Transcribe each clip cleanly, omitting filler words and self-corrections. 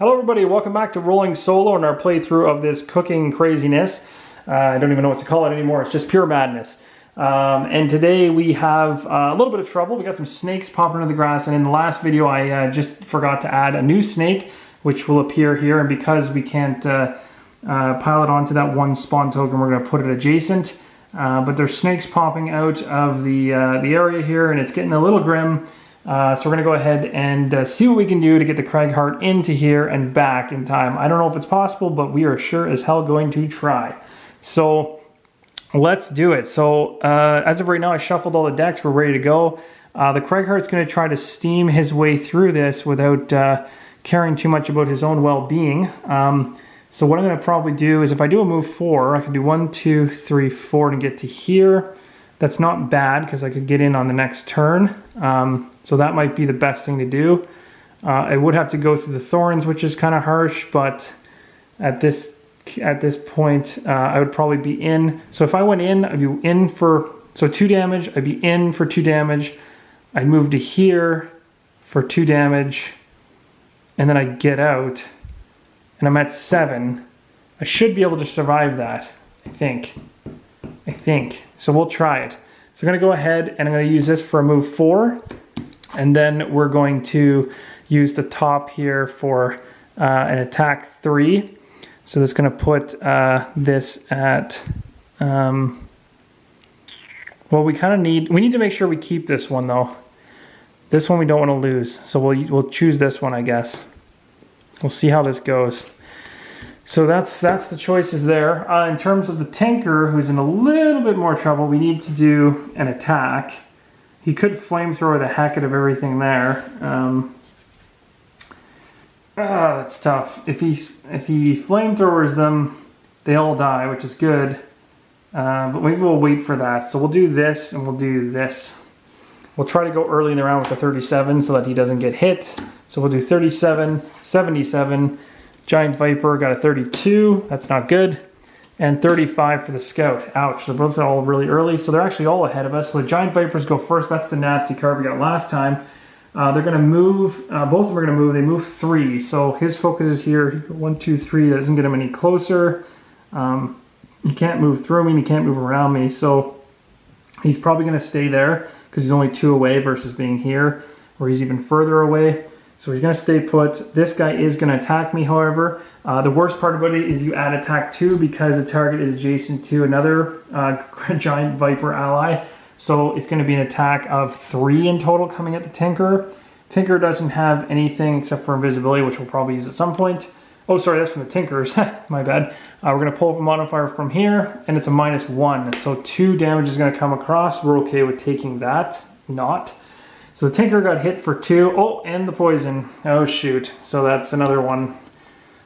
Hello everybody, welcome back to Rolling Solo and our playthrough of this cooking craziness. I don't even know what to call it anymore, it's just pure madness. And today we have a little bit of trouble. We got some snakes popping into the grass, and in the last video I just forgot to add a new snake, which will appear here, and because we can't pile it onto that one spawn token, we're going to put it adjacent. But there's snakes popping out of the area here, and it's getting a little grim. So we're going to go ahead and see what we can do to get the Cragheart into here and back in time. I don't know if it's possible, but we are sure as hell going to try. So let's do it. So as of right now, I shuffled all the decks. We're ready to go. The Cragheart's going to try to steam his way through this without caring too much about his own well-being. So what I'm going to probably do is, if I do a move 4, I can do 1, 2, 3, 4 to get to here. That's not bad because I could get in on the next turn. So that might be the best thing to do. I would have to go through the thorns, which is kind of harsh, but at this point, I would probably be in. So if I went in, I'd be in for 2 damage. I'd be in for 2 damage. I'd move to here for 2 damage, and then I'd get out, and I'm at 7. I should be able to survive that, I think. So we'll try it. So I'm going to go ahead and I'm going to use this for a move 4. And then we're going to use the top here for an attack 3. So that's going to put this at... well, we need to make sure we keep this one though. This one we don't want to lose. So we'll choose this one, I guess. We'll see how this goes. So that's the choices there. In terms of the Tinker, who's in a little bit more trouble, we need to do an attack. He could flamethrower the heck out of everything there. That's tough. If he flamethrowers them, they all die, which is good. But maybe we'll wait for that. So we'll do this and we'll do this. We'll try to go early in the round with the 37 so that he doesn't get hit. So we'll do 37, 77. Giant Viper got a 32, that's not good, and 35 for the Scout. Ouch, they're both all really early, so they're actually all ahead of us. So the Giant Vipers go first, that's the nasty card we got last time. They're going to move, both of them are going to move, they move 3, so his focus is here. 1, 2, 3, that doesn't get him any closer. He can't move through me, and he can't move around me, so he's probably going to stay there, because he's only 2 away versus being here, or he's even further away. So he's going to stay put. This guy is going to attack me, however. The worst part about it is you add attack 2 because the target is adjacent to another Giant Viper ally. So it's going to be an attack of 3 in total coming at the Tinker. Tinker doesn't have anything except for invisibility, which we'll probably use at some point. Oh, sorry, that's from the Tinkers. My bad. We're going to pull up a modifier from here, and it's a -1. So 2 damage is going to come across. We're okay with taking that. Not. So the Tinker got hit for 2. Oh, and the poison. Oh, shoot. So that's another one.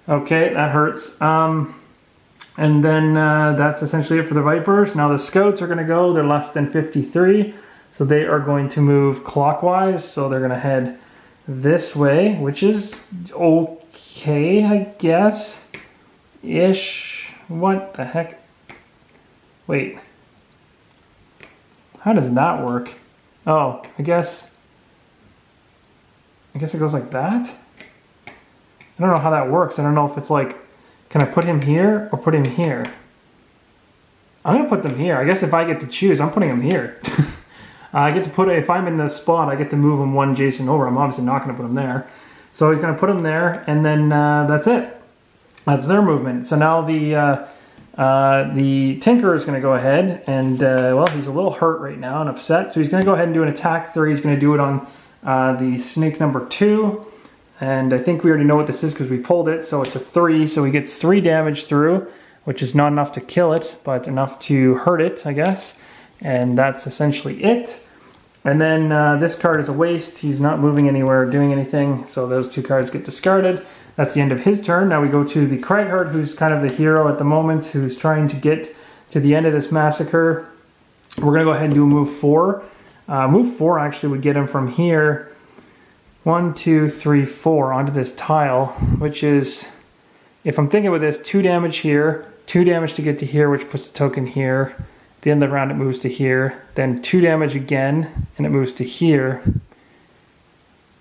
Okay, that hurts. And then that's essentially it for the Vipers. Now the Scouts are going to go. They're less than 53. So they are going to move clockwise. So they're going to head this way, which is okay, I guess. Ish. What the heck? Wait. How does that work? Oh, I guess it goes like that? I don't know how that works. I don't know if it's like, can I put him here or put him here? I'm going to put them here. I guess if I get to choose, I'm putting him here. I get to put, if I'm in the spot, I get to move him one Jason over. I'm obviously not going to put him there. So he's going to put him there, and then that's it. That's their movement. So now the Tinker is going to go ahead, and well, he's a little hurt right now and upset. So he's going to go ahead and do an attack 3. He's going to do it on the snake number 2, and I think we already know what this is because we pulled it. So it's a 3, so he gets 3 damage through, which is not enough to kill it, but enough to hurt it, I guess. And that's essentially it. And then this card is a waste. He's not moving anywhere or doing anything, so those 2 cards get discarded. That's the end of his turn. Now we go to the Cragheart, who's kind of the hero at the moment, who's trying to get to the end of this massacre. We're going to go ahead and do a move 4. Move 4 actually would get him from here, 1, 2, 3, 4, onto this tile, which is, if I'm thinking with this, 2 damage here, 2 damage to get to here, which puts the token here. At the end of the round it moves to here, then 2 damage again, and it moves to here.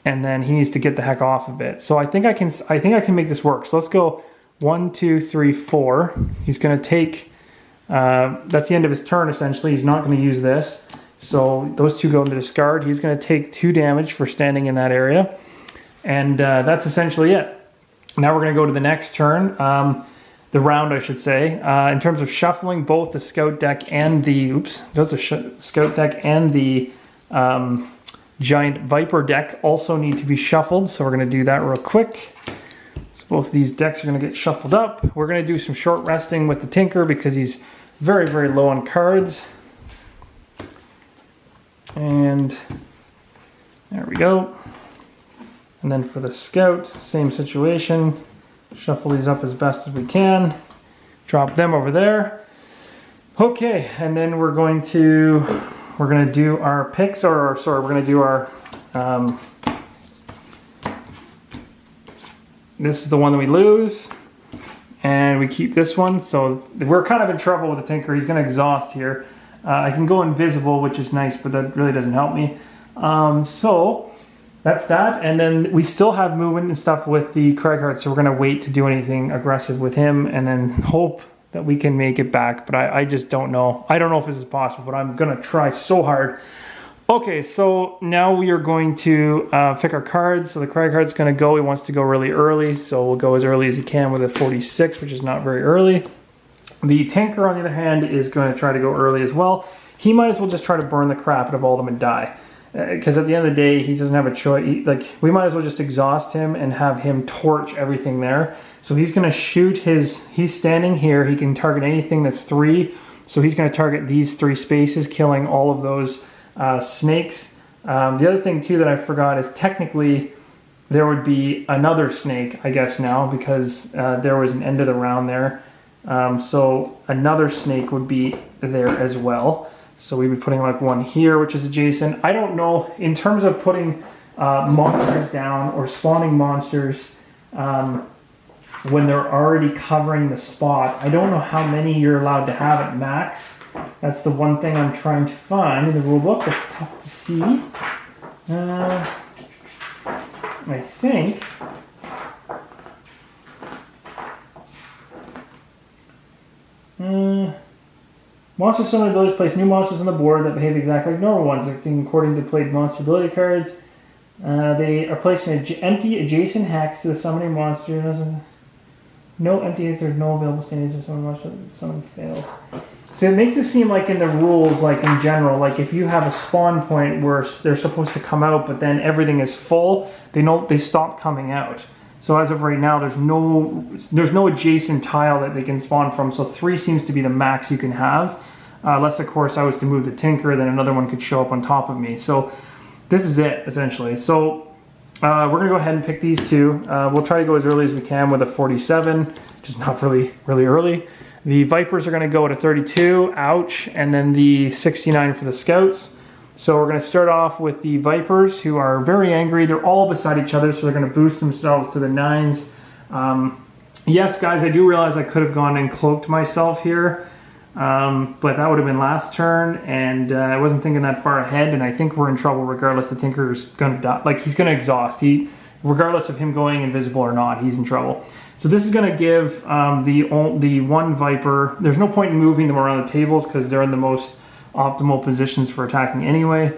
and then he needs to get the heck off of it. So I think I can make this work. So let's go 1, 2, 3, 4. He's going to take, that's the end of his turn essentially. He's not going to use this. So those two go into discard. He's going to take 2 damage for standing in that area. And that's essentially it. Now we're going to go to the next turn. The round, I should say. In terms of shuffling, both the scout deck and the, scout deck and the giant viper deck also need to be shuffled. So we're going to do that real quick. So both of these decks are going to get shuffled up. We're going to do some short resting with the Tinker because he's very, very low on cards. And there we go. And then for the scout, same situation. Shuffle these up as best as we can. Drop them over there. Okay, and then we're going to do our picks, or sorry, we're going to do our, this is the one that we lose, and we keep this one. So we're kind of in trouble with the Tinker. He's going to exhaust here. I can go invisible, which is nice, but that really doesn't help me. So that's that, and then we still have movement and stuff with the Craighart, so we're going to wait to do anything aggressive with him and then hope that we can make it back, but I just don't know. I don't know if this is possible, but I'm going to try so hard. Okay, so now we are going to pick our cards. So the Craighart's going to go. He wants to go really early, so we'll go as early as he can with a 46, which is not very early. The Tinker, on the other hand, is going to try to go early as well. He might as well just try to burn the crap out of all of them and die. Because at the end of the day, he doesn't have a choice. Like, we might as well just exhaust him and have him torch everything there. So he's going to shoot his, he's standing here. He can target anything that's 3. So he's going to target these 3 spaces, killing all of those snakes. The other thing too that I forgot is technically there would be another snake, I guess now, because there was an end of the round there. So another snake would be there as well. So we'd be putting like one here, which is adjacent. I don't know, in terms of putting monsters down or spawning monsters when they're already covering the spot, I don't know how many you're allowed to have at max. That's the one thing I'm trying to find in the rulebook. It's tough to see. I think... monster summon abilities place new monsters on the board that behave exactly like normal ones, acting according to played monster ability cards. They are placed in an empty adjacent hex to the summoning monster. No empty hex, there's no available standings or summon monster. Summon fails. So it makes it seem like in the rules, like in general, like if you have a spawn point where they're supposed to come out, but then everything is full, they stop coming out. So as of right now, there's no adjacent tile that they can spawn from. So 3 seems to be the max you can have. Unless, of course, I was to move the Tinker, then another one could show up on top of me. So this is it, essentially. So we're going to go ahead and pick these 2. We'll try to go as early as we can with a 47, which is not really early. The Vipers are going to go at a 32, ouch, and then the 69 for the Scouts. So we're going to start off with the Vipers, who are very angry. They're all beside each other, so they're going to boost themselves to the 9s. Yes, guys, I do realize I could have gone and cloaked myself here, but that would have been last turn, and I wasn't thinking that far ahead, and I think we're in trouble regardless. The Tinker's going to die. Like, he's going to exhaust. Regardless of him going invisible or not, he's in trouble. So this is going to give the one Viper... There's no point in moving them around the tables because they're in the most optimal positions for attacking anyway.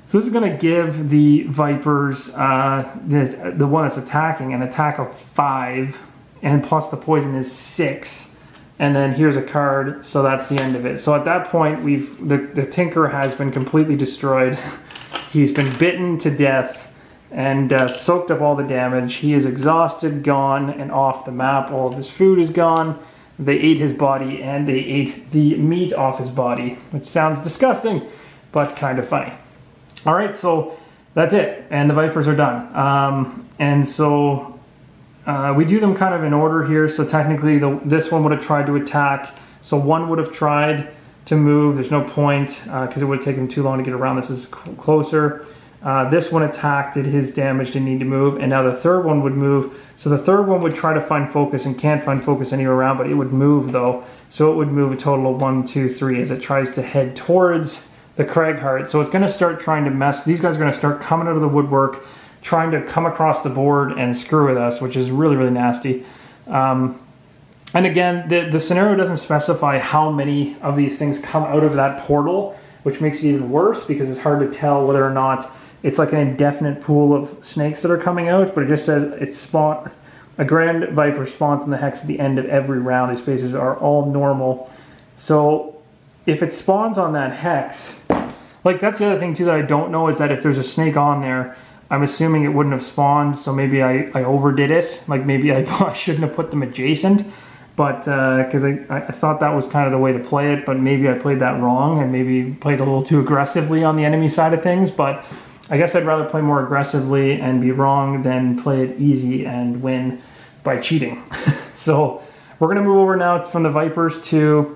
So this is going to give the Vipers, the one that's attacking, an attack of 5, and plus the poison is 6. And then here's a card, so that's the end of it. So at that point, the Tinker has been completely destroyed. He's been bitten to death and soaked up all the damage. He is exhausted, gone, and off the map. All of his food is gone. They ate his body, and they ate the meat off his body, which sounds disgusting, but kind of funny. All right, so that's it, and the Vipers are done. And so we do them kind of in order here. So technically, this one would have tried to attack. So one would have tried to move. There's no point, because it would have taken too long to get around. This is closer. This one attacked, did his damage, didn't need to move, and now the third one would move. So the third one would try to find focus and can't find focus anywhere around, but it would move though. So it would move a total of 1, 2, 3 as it tries to head towards the Craighart. So it's going to start trying to mess. These guys are going to start coming out of the woodwork, trying to come across the board and screw with us, which is really, really nasty. And again, the scenario doesn't specify how many of these things come out of that portal, which makes it even worse because it's hard to tell whether or not it's like an indefinite pool of snakes that are coming out, but it just says a grand viper spawns in the hex at the end of every round. These spaces are all normal. So if it spawns on that hex, like that's the other thing too that I don't know is that if there's a snake on there, I'm assuming it wouldn't have spawned, so maybe I overdid it. Like maybe I shouldn't have put them adjacent, but because I thought that was kind of the way to play it, but maybe I played that wrong and maybe played a little too aggressively on the enemy side of things. But I guess I'd rather play more aggressively and be wrong than play it easy and win by cheating. So we're gonna move over now from the Vipers to,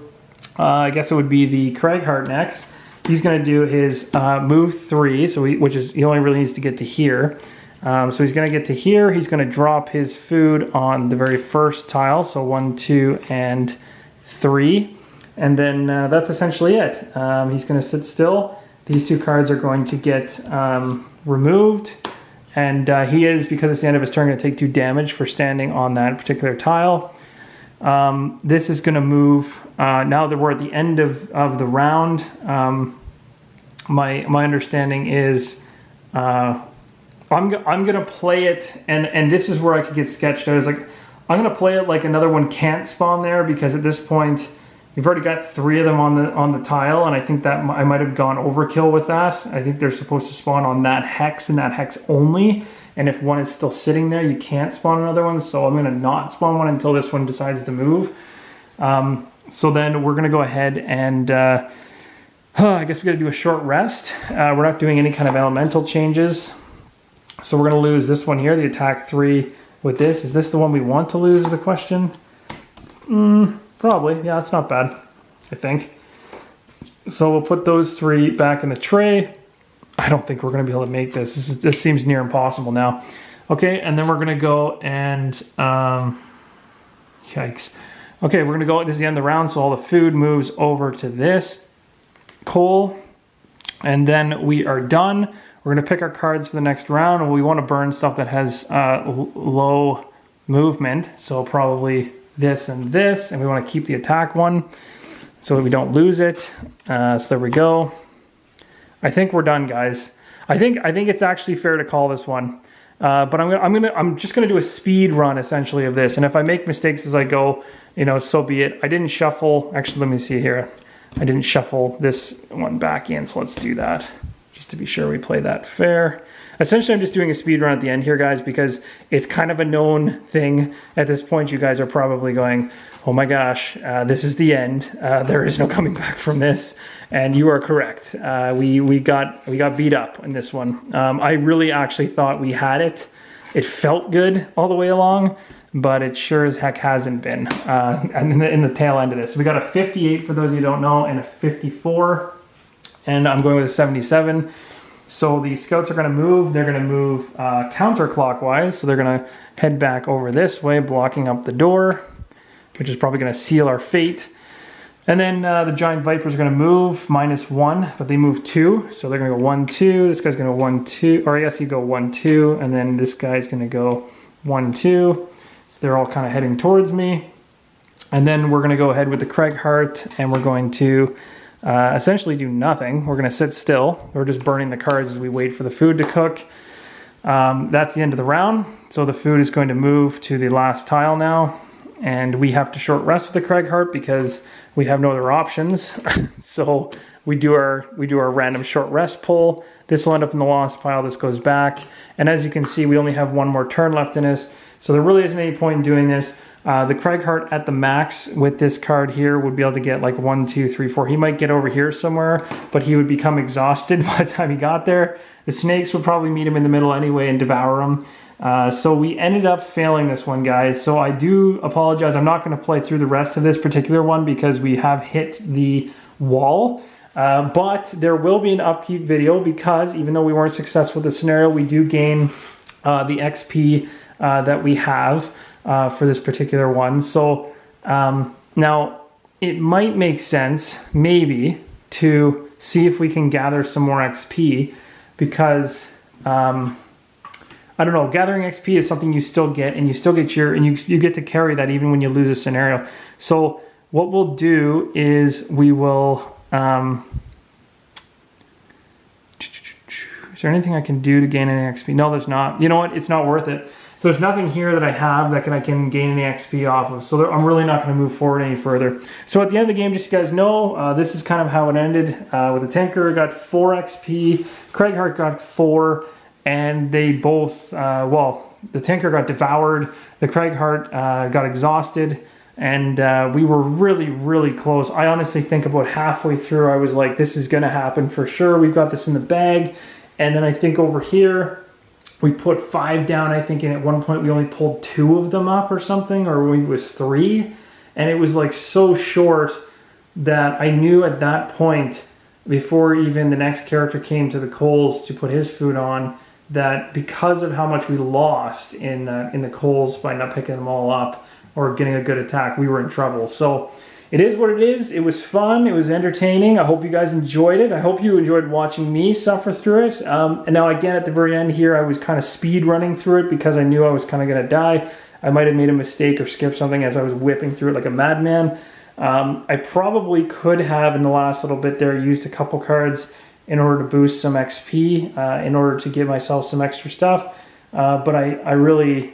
I guess it would be the Cragheart next. He's going to do his move 3, so which is he only really needs to get to here. So he's going to get to here. He's going to drop his food on the very first tile, so 1, 2, and 3, and then that's essentially it. He's going to sit still. These 2 cards are going to get removed, and he is, because it's the end of his turn, going to take 2 damage for standing on that particular tile. This is going to move, now that we're at the end of the round, my understanding is I'm going to play it, and this is where I could get sketched out. It's like, I'm going to play it like another one can't spawn there, because at this point, you've already got 3 of them on the tile, and I think that I might have gone overkill with that. I think they're supposed to spawn on that hex and that hex only. And if one is still sitting there, you can't spawn another one. So I'm going to not spawn one until this one decides to move. So then we're going to go ahead and I guess we got to do a short rest. We're not doing any kind of elemental changes. So we're going to lose this one here, the attack 3 with this. Is this the one we want to lose is the question? Probably. Yeah, that's not bad, I think. So we'll put those 3 back in the tray. I don't think we're going to be able to make this. This seems near impossible now. Okay, and then we're going to go and... yikes. Okay, we're going to go... This is the end of the round, so all the food moves over to this coal. And then we are done. We're going to pick our cards for the next round, and we want to burn stuff that has low movement. So probably this, and we want to keep the attack one so that we don't lose it. So there we go. I think we're done, guys. I think it's actually fair to call this one, but I'm just gonna do a speed run essentially of this. And if I make mistakes as I go, you know, so be it. I didn't shuffle. Actually, let me see here. I didn't shuffle this one back in, so let's do that just to be sure we play that fair. Essentially, I'm just doing a speed run at the end here, guys, because it's kind of a known thing at this point. You guys are probably going, oh my gosh, this is the end. There is no coming back from this. And you are correct. We got beat up in this one. I really actually thought we had it. It felt good all the way along, but it sure as heck hasn't been. And in the tail end of this, we got a 58 for those of you who don't know, and a 54. And I'm going with a 77. So the scouts are going to move. They're going to move counterclockwise. So they're going to head back over this way, blocking up the door, which is probably going to seal our fate. And then the giant vipers are going to move -1, but they move 2. So they're going to go 1, 2. This guy's going to go 1, 2. Or I guess you go 1, 2. And then this guy's going to go 1, 2. So they're all kind of heading towards me. And then we're going to go ahead with the Cragheart, and we're going to essentially do nothing. We're going to sit still. We're just burning the cards as we wait for the food to cook. That's the end of the round. So the food is going to move to the last tile now. And we have to short rest with the Cragheart because we have no other options. So we do our random short rest pull. This will end up in the lost pile. This goes back. And as you can see, we only have 1 more turn left in us. So there really isn't any point in doing this. The Cragheart at the max with this card here would be able to get like 1, 2, 3, 4. He might get over here somewhere, but he would become exhausted by the time he got there. The snakes would probably meet him in the middle anyway and devour him. So we ended up failing this one, guys. So I do apologize. I'm not going to play through the rest of this particular one because we have hit the wall. But there will be an upkeep video because even though we weren't successful with the scenario, we do gain the XP that we have for this particular one. So now it might make sense maybe to see if we can gather some more XP because I don't know, gathering XP is something you still get, and you still get you get to carry that even when you lose a scenario. So what we'll do is we will, is there anything I can do to gain any XP? No, there's not. You know what? It's not worth it. So there's nothing here that I have that I can gain any XP off of. So I'm really not going to move forward any further. So at the end of the game, just so you guys know, this is kind of how it ended. With the Tinker got 4 XP, Craighart got 4, and they both, well, the Tinker got devoured, the Craighart got exhausted, and we were really, really close. I honestly think about halfway through, I was like, this is going to happen for sure. We've got this in the bag. And then I think over here, we put 5 down, I think, and at one point we only pulled 2 of them up or something, or it was 3. And it was like so short that I knew at that point, before even the next character came to the coals to put his food on, that because of how much we lost in the coals by not picking them all up or getting a good attack, we were in trouble. So it is what it is. It was fun. It was entertaining. I hope you guys enjoyed it. I hope you enjoyed watching me suffer through it. And now again, at the very end here, I was kind of speed running through it because I knew I was kind of going to die. I might have made a mistake or skipped something as I was whipping through it like a madman. I probably could have, in the last little bit there, used a couple cards in order to boost some XP, in order to give myself some extra stuff. But I really...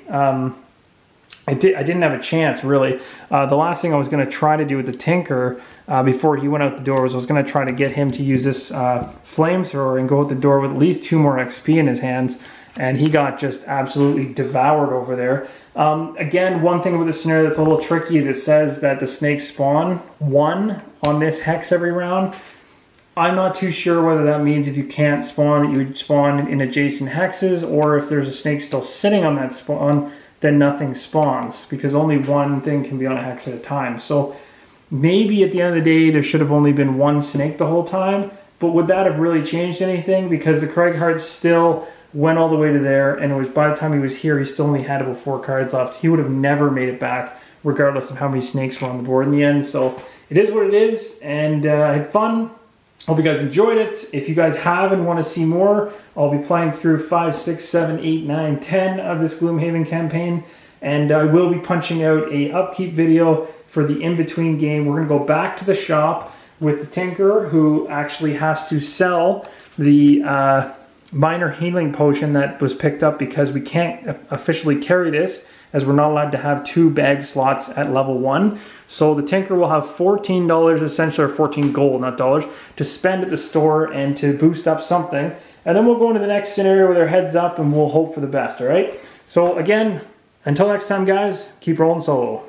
I didn't have a chance, really. The last thing I was going to try to do with the Tinker before he went out the door was I was going to try to get him to use this flamethrower and go out the door with at least 2 more XP in his hands, and he got just absolutely devoured over there. Again, one thing with this scenario that's a little tricky is it says that the snakes spawn 1 on this hex every round. I'm not too sure whether that means if you can't spawn, that you would spawn in adjacent hexes, or if there's a snake still sitting on that spawn, then nothing spawns, because only one thing can be on a hex at a time. So maybe at the end of the day, there should have only been 1 snake the whole time, but would that have really changed anything? Because the Craighart still went all the way to there, and it was by the time he was here, he still only had about 4 cards left. He would have never made it back, regardless of how many snakes were on the board in the end. So it is what it is, and I had fun. Hope you guys enjoyed it. If you guys have and want to see more, I'll be playing through 5, 6, 7, 8, 9, 10 of this Gloomhaven campaign. And I will be punching out a upkeep video for the in-between game. We're going to go back to the shop with the Tinker, who actually has to sell the minor healing potion that was picked up because we can't officially carry this, as we're not allowed to have 2 bag slots at level 1. So the Tinker will have $14 essentially, or 14 gold, not dollars, to spend at the store and to boost up something. And then we'll go into the next scenario with our heads up and we'll hope for the best, all right? So again, until next time, guys, keep rolling solo.